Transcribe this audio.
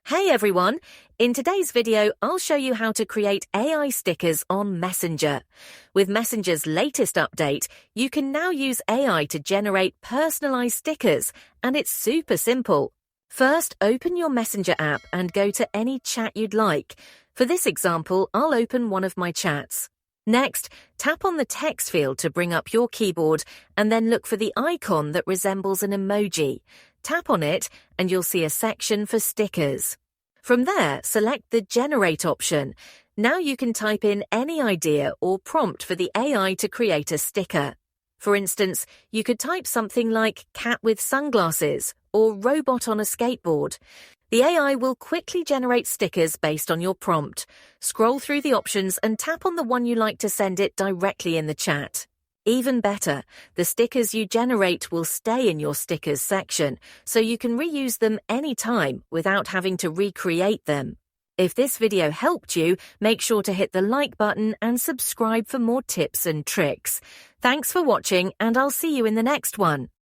Hey everyone! In today's video, I'll show you how to create AI stickers on Messenger. With Messenger's latest update, you can now use AI to generate personalized stickers, and it's super simple. First, open your Messenger app and go to any chat you'd like. For this example, I'll open one of my chats. Next, tap on the text field to bring up your keyboard and then look for the icon that resembles an emoji. Tap on it and you'll see a section for stickers. From there, select the Generate option. Now you can type in any idea or prompt for the AI to create a sticker. For instance, you could type something like cat with sunglasses or robot on a skateboard. The AI will quickly generate stickers based on your prompt. Scroll through the options and tap on the one you like to send it directly in the chat. Even better, the stickers you generate will stay in your stickers section, so you can reuse them anytime without having to recreate them. If this video helped you, make sure to hit the like button and subscribe for more tips and tricks. Thanks for watching, and I'll see you in the next one.